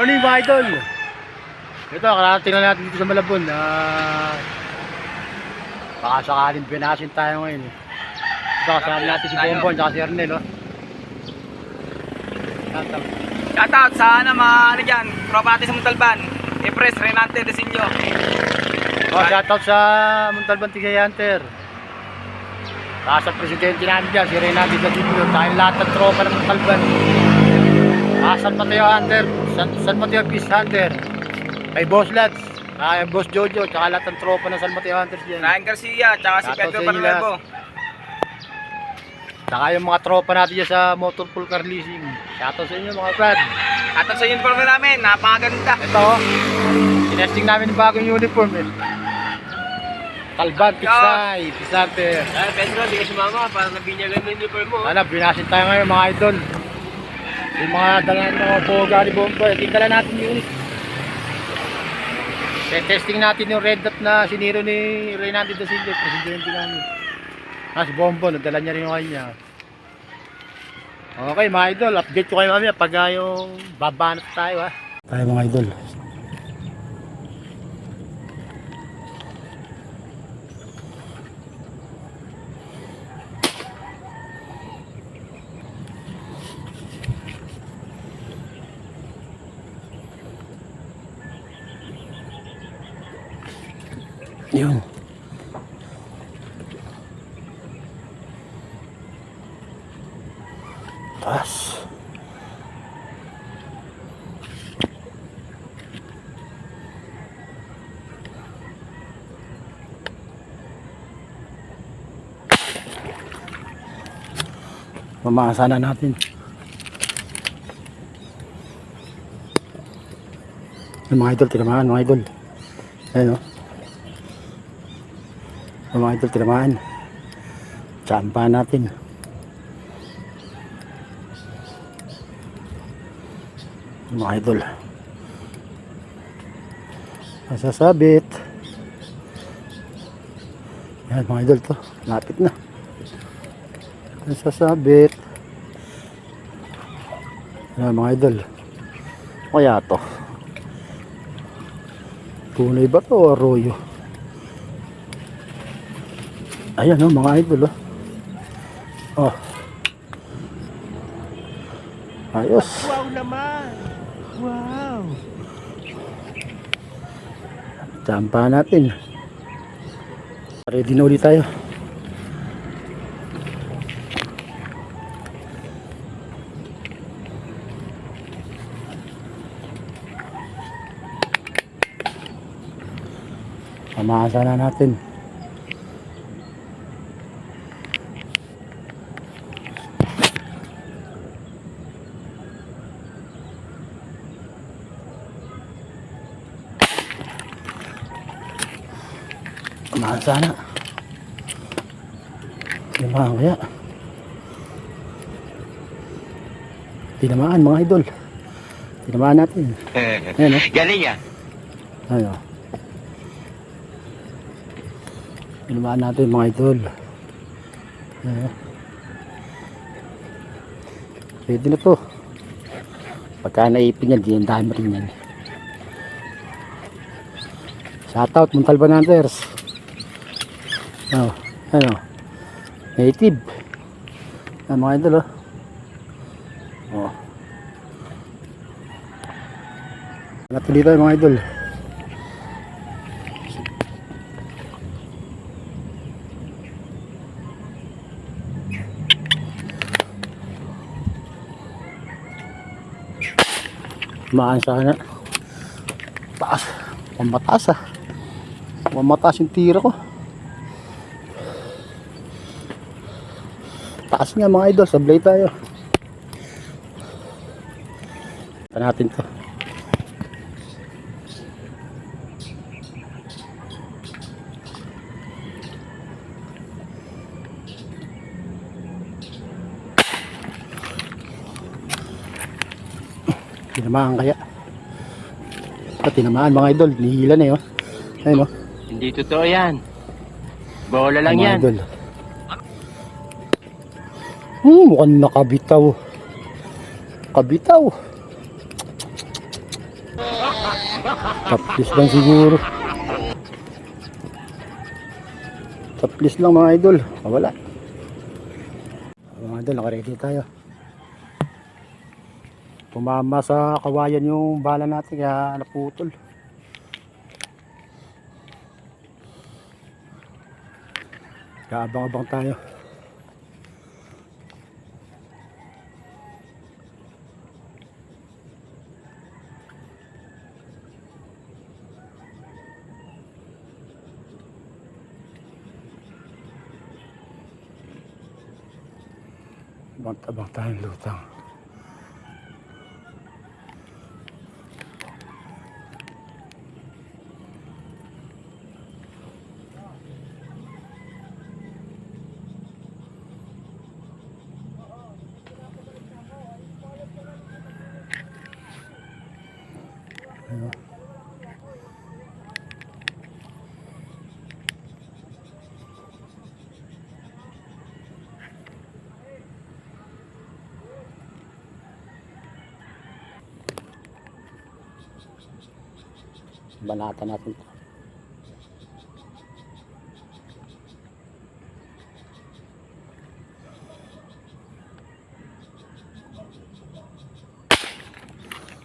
Morning mga idol. Ito, karating na natin dito sa Malabon. Baka sakaling binasin tayo ngayon. Ito, kasama natin si Bonbon at si Ernel. Shoutout sa mga dyan, tropa natin sa Montalban. Epres, Renante, Desillo. Shoutout sa Montalban Tigay Hunter. Sa presidente namin dyan, si Renante Desillo. Tayo lahat ng tropa ng Montalban. San Mateo Hunter, San Mateo Peace Hunter. Kay Boss Lads, kay Boss Jojo, tsaka lahat ng tropa ng San Mateo Hunters dyan. Ryan Garcia, tsaka si Pedro Panuevo. Tsaka yung mga tropa natin dyan sa Motorpool Car Leasing. Shoutout sa inyo mga brad. Shoutout sa uniform namin, napakaganda. Ito, sinesting namin yung bagong uniform Talban, Pixay, Peace Hunter. Pedro, di ka sumama para nabinyagan mo yung uniform mo. Binasin tayo ngayon mga idol. Yung mga dalang mga boga ni Bomboy, tingnan natin yung testing natin yung red dot na siniro ni Reynaldo da Silva, presidente namin. Si Bombo, nadala niya rin yung kanya. Okay mga idol, update ko kayo mamaya pag yung babanat tayo tayo mga idol. Yun. Taas. Mamasa na natin. Yung mga idol, tinamaan mga idol. Ayun o. Mga idol, tinamaan. Tsampa natin. Mga idol, masasabit. Yan mga idol, to lapit na. Masasabit. Yan mga idol. Kaya to tunay ba to o arroyo? Ayan mga idol ayos. Wow naman. Wow. Tsampa natin. Ready na ulit tayo. Pamasa na natin. Mahal sana. Tinamaan kaya. Tinamaan mga idol. Tinamaan natin. Ayan Galing yan. Ayan tinamaan natin mga idol. Pwede na to. Pagka naipin yan, di ang dami rin yan. Shoutout Montalban Hunters. Native. Mga idol natuloy tayo mga idol. Maan sana. Taas. Pamataas Pamataas yung tira ko. Taas nga mga idol, sablay tayo. Ito natin to. Tinamaan kaya. Tinamaan mga idol, nihila na yun. Ayun Hindi totoo yan. Bola lang yan. Idol. Mukhang nakabitaw. Kabitaw. Taplis lang siguro. Taplis lang mga idol. Wala. Mga idol, nakaready tayo. Tumama sa kawayan yung bala natin kaya naputol. Kaya abang-abang tayo. Abang-abang tayong lutang. Ano? Banatan natin ito.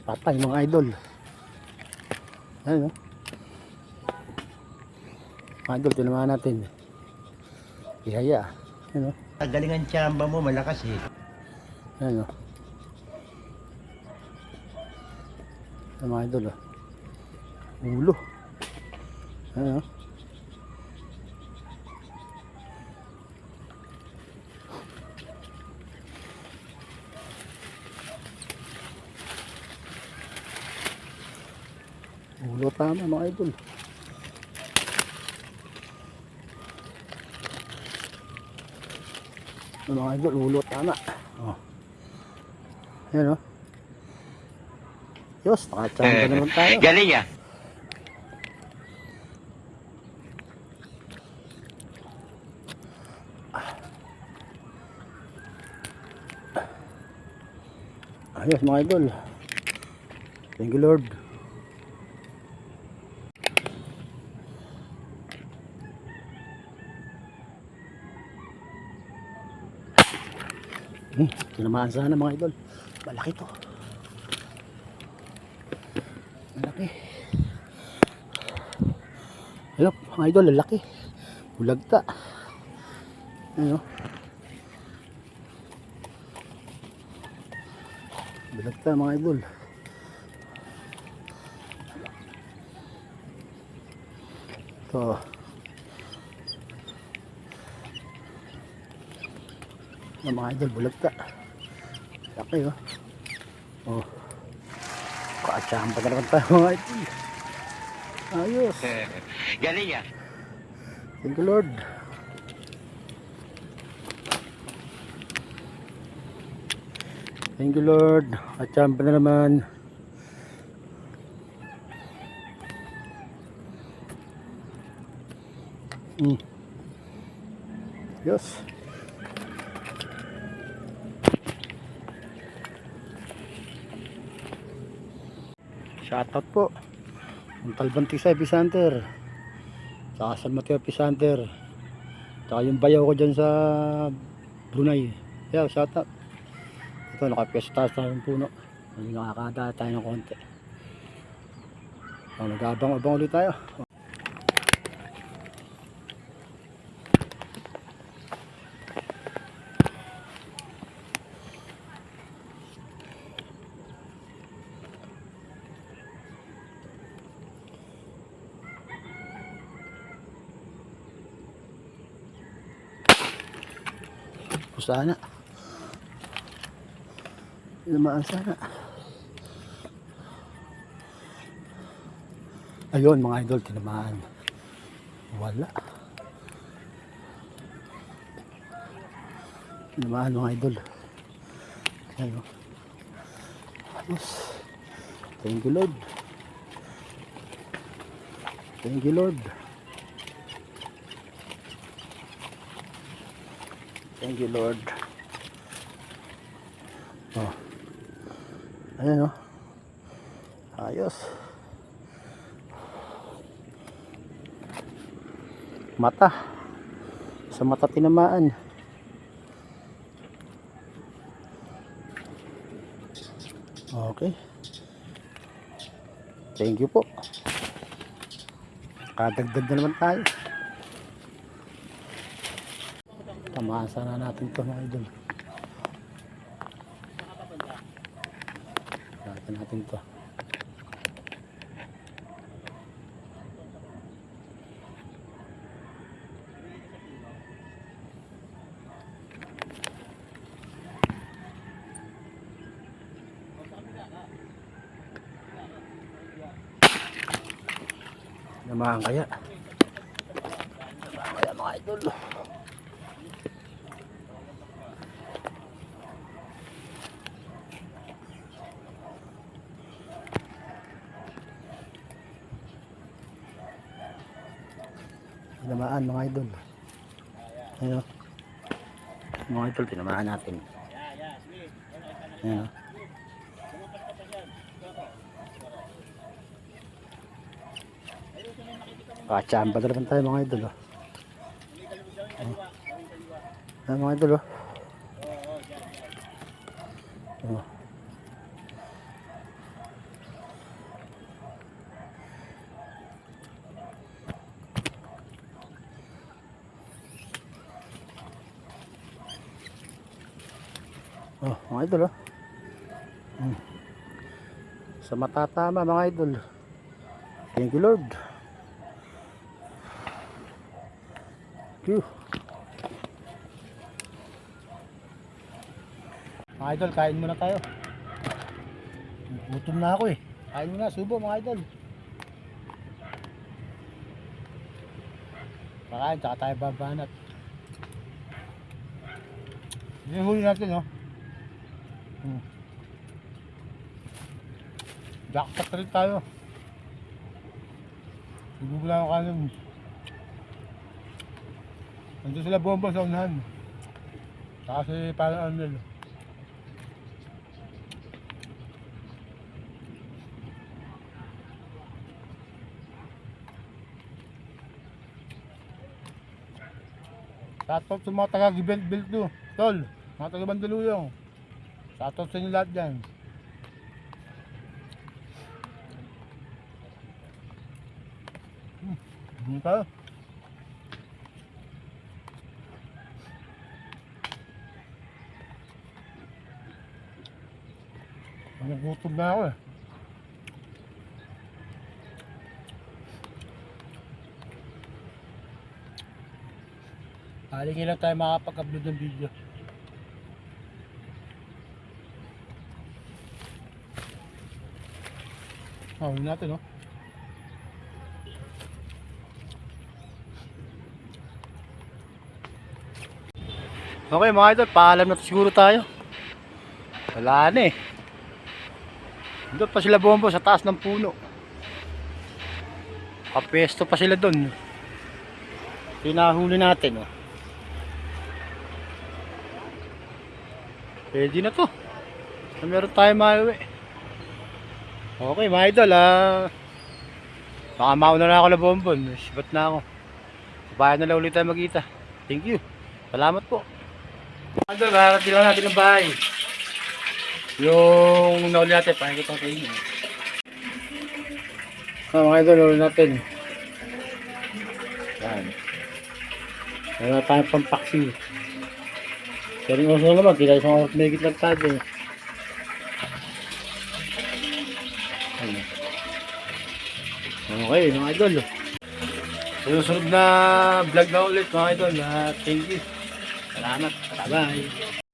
Patay mga idol. Ano? Mga idol, tinamaan natin. Ihaya. Ano? Galingan tsamba mo, malakas eh. Ano? Mga idol, oh. Ulo. Ano? Ulo tama mga idol. Mga idol, ulo tama. Oh. Ayan o. Diyos, nakachamba naman tayo. Galing ah. Ayos mga idol. Thank you Lord. Tinamaan sana mga idol. Malaki to. Malaki. Ayun mga idol, lalaki. Bulagta. Ayun. Bulagta mga idol. Ito. Mga idol, bulagta. Laki oh. Oh. Kaachamba ka naman tayo mga idol. Ayos. Galing ah. Thank you Lord. Thank you Lord. Kaachamba na naman. Yes. Shoutout po ang Talbantig sa Epicenter, saka San Mateo Epicenter, saka yung bayaw ko dyan sa Brunei. Yeah, shoutout. Ito, nakapiyesta tayo ng puno. Nakakada tayo ng konti. Nag-abang-abang ulit tayo. Sana lumaan sana. Ayun mga idol, tinamaan. Wala. Tinamaan mga idol. Ayun. Yes. Thank you Lord. Thank you Lord. Thank you Lord. Oh. Ayan oh. Ayos. Mata. Sa mata tinamaan. Okay. Thank you po. Kadagdag na naman tayo. Tamaan sana natin ito mga idol. Natin ito. Namaan kaya? Kaya mga idol. Tinamaan mga idol. Ayun. Mga idol, tinamaan natin. Ayun. Chamba na naman tayo mga idol. Ayun mga idol. Mga idol. Sa matatama mga idol. Thank you Lord. Thank you. Mga idol, kain muna tayo. Gutom na ako eh. Kain muna, subo mga idol. Kakain, tsaka tayo babanat. Yung huli natin, oh. Jackpot rin tayo. Subo lang ako kanin. Nandun sila bomba sa unahan. Kasi parang ano nila. Shoutout sa mga taga-Gibelt do. Tol, mga taga-Bandaluyong. Shoutout sa inyo lahat dyan. Ano tayo? Nagutom na ako eh. Halingin lang tayo makapag-upload ng video. Huli natin, oh. Okay mga idol, paalam na siguro tayo. Wala na eh. Doon pa sila bombo sa taas ng puno. Kapesto pa sila doon. Pinahuli natin, oh. Pwede na to. Meron tayo mauwi. Okay mga idol, baka mauna na ako na bombon. Sibat na ako. Bayan na lang ulit tayo magkita. Thank you. Salamat po. Mga idol, harating lang natin ng bahay. Yung nauli natin, pakikita ko sa inyo. Mga idol, nauli natin. Yan. Wala tayong pampaksi. Pero yung uso naman, kailangan isang oras may lang tayo. Okay, mga idol. Susunod na vlog na ulit mga idol. Thank you. Salamat. Bye-bye.